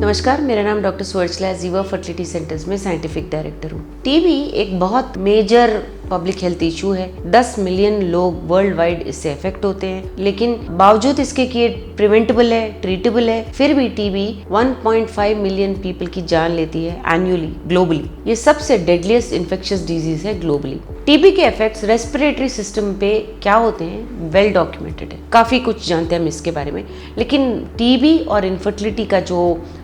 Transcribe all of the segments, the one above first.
नमस्कार, मेरा नाम डॉक्टर सुवर्चला जीवा फर्टिलिटी सेंटर्स में साइंटिफिक डायरेक्टर हूँ। टीबी एक बहुत मेजर पब्लिक हेल्थ इशू है। 10 मिलियन लोग वर्ल्ड वाइड इससे अफेक्ट होते हैं, लेकिन बावजूद इसके कि प्रिवेंटेबल है, ट्रीटेबल है, फिर भी टीबी 1.5 मिलियन पीपल की जान लेती है एनुअली ग्लोबली। ये सबसे डेडलीस्ट इन्फेक्शियस डिजीज है ग्लोबली। टीबी के इफेक्ट्स रेस्पिरेटरी सिस्टम पे क्या होते हैं वेल डॉक्यूमेंटेड है, काफी कुछ जानते हैं हम इसके बारे में, लेकिन टीबी और इनफर्टिलिटी का जो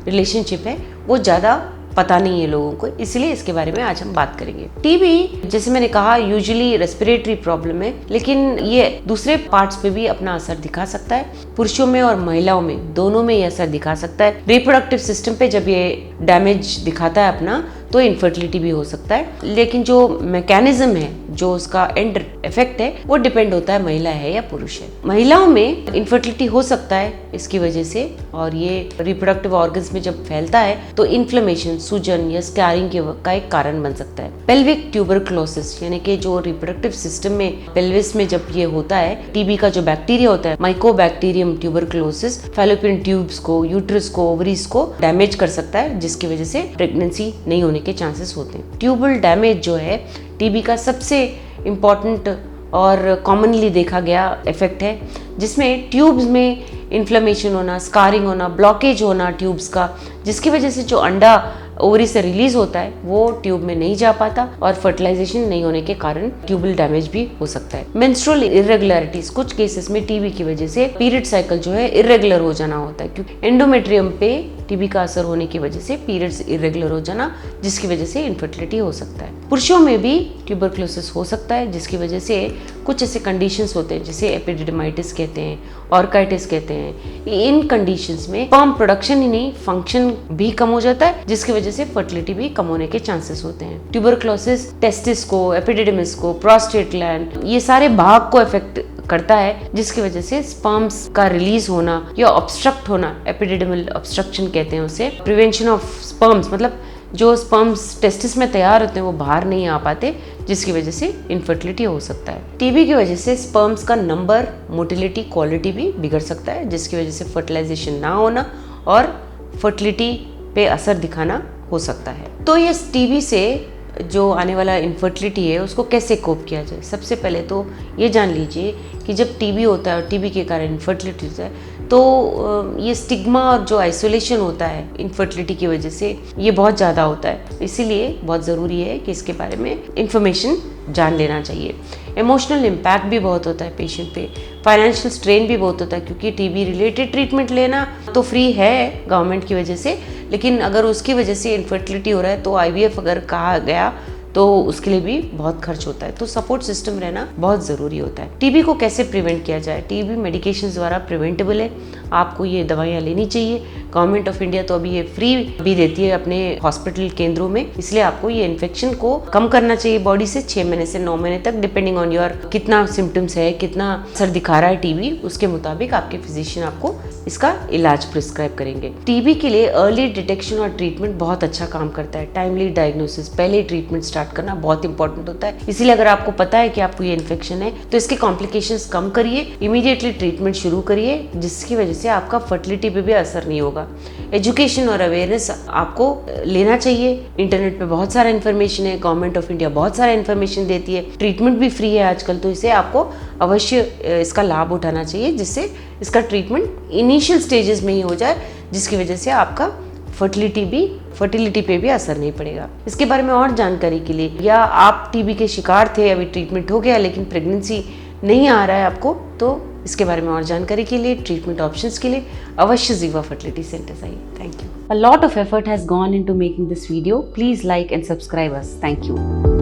रिलेशनशिप है वो ज्यादा पता नहीं है लोगों को, इसलिए इसके बारे में आज हम बात करेंगे। टीबी जैसे मैंने कहा यूजुअली रेस्पिरेटरी प्रॉब्लम है, लेकिन ये दूसरे पार्ट्स पे भी अपना असर दिखा सकता है। पुरुषों में और महिलाओं में दोनों में ये असर दिखा सकता है। रिप्रोडक्टिव सिस्टम पे जब ये डैमेज दिखाता है अपना तो इनफर्टिलिटी भी हो सकता है, लेकिन जो मैकेनिज्म है, जो उसका एंड इफेक्ट है, वो डिपेंड होता है महिला है या पुरुष है। महिलाओं में इनफर्टिलिटी हो सकता है इसकी वजह से, और ये रिप्रोडक्टिव ऑर्गन्स में जब फैलता है तो इन्फ्लेमेशन, सूजन या स्कैरिंग का एक कारण बन सकता है। पेल्विक ट्यूबरकुलोसिस यानी कि जो रिप्रोडक्टिव सिस्टम में पेल्विस में जब ये होता है, टीबी का जो बैक्टीरिया होता है माइकोबैक्टीरियम ट्यूबरकुलोसिस फैलोपियन ट्यूब्स को, यूट्रस को, ओवरीज को डैमेज कर सकता है, जिसकी वजह से प्रेगनेंसी नहीं होने के चांसेस होते हैं। ट्यूबल डैमेज जो है टीबी का सबसे इम्पॉर्टेंट और कॉमनली देखा गया इफेक्ट है, जिसमें ट्यूब्स में इन्फ्लेमेशन होना, स्कारिंग होना, ब्लॉकेज होना ट्यूब्स का, जिसकी वजह से जो अंडा ओवरी से रिलीज होता है वो ट्यूब में नहीं जा पाता और फर्टिलाइजेशन नहीं होने के कारण ट्यूबल डैमेज भी हो सकता है। मेंस्ट्रुअल इरेगुलरिटीज, कुछ केसेस में टीबी की वजह से पीरियड साइकिल जो है इरेगुलर हो जाना होता है, क्योंकि एंडोमेट्रियम पे टीबी का असर होने की वजह से पीरियड्स इरेगुलर हो जाना, जिसकी वजह से इनफर्टिलिटी हो सकता है। पुरुषों में भी ट्यूबरकुलोसिस हो सकता है, जिसकी वजह से कुछ ऐसे कंडीशंस होते हैं जिसे एपिडिडमाइटिस कहते हैं, ऑर्काइटिस कहते हैं। इन कंडीशंस में स्पर्म प्रोडक्शन ही नहीं, फंक्शन भी कम हो जाता है, जिसकी वजह से फर्टिलिटी भी कम होने के चांसेस होते हैं। ट्यूबरकुलोसिस टेस्टिस को, एपिडिडमिस को, प्रोस्टेट ग्लैंड, ये सारे भाग को इफेक्ट करता है, जिसकी वजह से स्पर्म्स का रिलीज होना या ऑब्स्ट्रक्ट होना, एपिडिडमल ऑब्स्ट्रक्शन कहते हैं उसे। प्रिवेंशन ऑफ स्पर्म्स मतलब जो स्पर्म्स टेस्टिस में तैयार होते हैं वो बाहर नहीं आ पाते, जिसकी वजह से इनफर्टिलिटी हो सकता है। टीबी की वजह से स्पर्म्स का नंबर, मोटिलिटी, क्वालिटी भी बिगड़ सकता है, जिसकी वजह से फर्टिलाइजेशन ना होना और फर्टिलिटी पे असर दिखाना हो सकता है। तो ये टीबी से जो आने वाला इनफर्टिलिटी है उसको कैसे कोप किया जाए। सबसे पहले तो ये जान लीजिए कि जब टीबी होता है और टीबी के कारण इनफर्टिलिटी होता है तो ये स्टिग्मा और जो आइसोलेशन होता है इनफर्टिलिटी की वजह से ये बहुत ज़्यादा होता है, इसीलिए बहुत ज़रूरी है कि इसके बारे में इंफॉर्मेशन जान लेना चाहिए। इमोशनल इम्पैक्ट भी बहुत होता है पेशेंट पे, फाइनेंशियल स्ट्रेन भी बहुत होता है, क्योंकि टीबी रिलेटेड ट्रीटमेंट लेना तो फ्री है गवर्नमेंट की वजह से, लेकिन अगर उसकी वजह से इनफर्टिलिटी हो रहा है तो IVF अगर कहा गया तो उसके लिए भी बहुत खर्च होता है। तो सपोर्ट सिस्टम रहना बहुत ज़रूरी होता है। टीबी को कैसे प्रिवेंट किया जाए? टीबी मेडिकेशन द्वारा प्रिवेंटेबल है, आपको ये दवाइयाँ लेनी चाहिए। गवर्नमेंट ऑफ इंडिया तो अभी ये फ्री भी देती है अपने हॉस्पिटल केंद्रों में, इसलिए आपको ये इन्फेक्शन को कम करना चाहिए बॉडी से 6 महीने से 9 महीने तक, डिपेंडिंग ऑन योर कितना सिम्टम्स है, कितना असर दिखा रहा है टीबी, उसके मुताबिक आपके फिजिशियन आपको इसका इलाज प्रिस्क्राइब करेंगे। टीबी के लिए अर्ली डिटेक्शन और ट्रीटमेंट बहुत अच्छा काम करता है। टाइमली डायग्नोसिस, पहले ट्रीटमेंट स्टार्ट करना बहुत इंपॉर्टेंट होता है, इसीलिए अगर आपको पता है कि आपको ये इन्फेक्शन है तो इसके कॉम्प्लिकेशंस कम करिए, इमीडिएटली ट्रीटमेंट शुरू करिए, जिसकी वजह से आपका फर्टिलिटी पे भी असर नहीं होगा। एजुकेशन और अवेयरनेस आपको लेना चाहिए। इंटरनेट पे बहुत सारा इन्फॉर्मेशन है, गवर्नमेंट ऑफ इंडिया बहुत सारा इन्फॉर्मेशन देती है, ट्रीटमेंट भी फ्री है आजकल, तो इसे आपको अवश्य इसका लाभ उठाना चाहिए, जिससे इसका ट्रीटमेंट इनिशियल स्टेजेस में ही हो जाए, जिसकी वजह से आपका फर्टिलिटी पे भी असर नहीं पड़ेगा। इसके बारे में और जानकारी के लिए, या आप टीबी के शिकार थे, अभी ट्रीटमेंट हो गया लेकिन प्रेगनेंसी नहीं आ रहा है आपको, तो इसके बारे में और जानकारी के लिए, ट्रीटमेंट ऑप्शंस के लिए अवश्य जीवा फर्टिलिटी सेंटर्स आइए। Thank you. A lot of effort has gone into making this video. Please like and subscribe us. Thank you.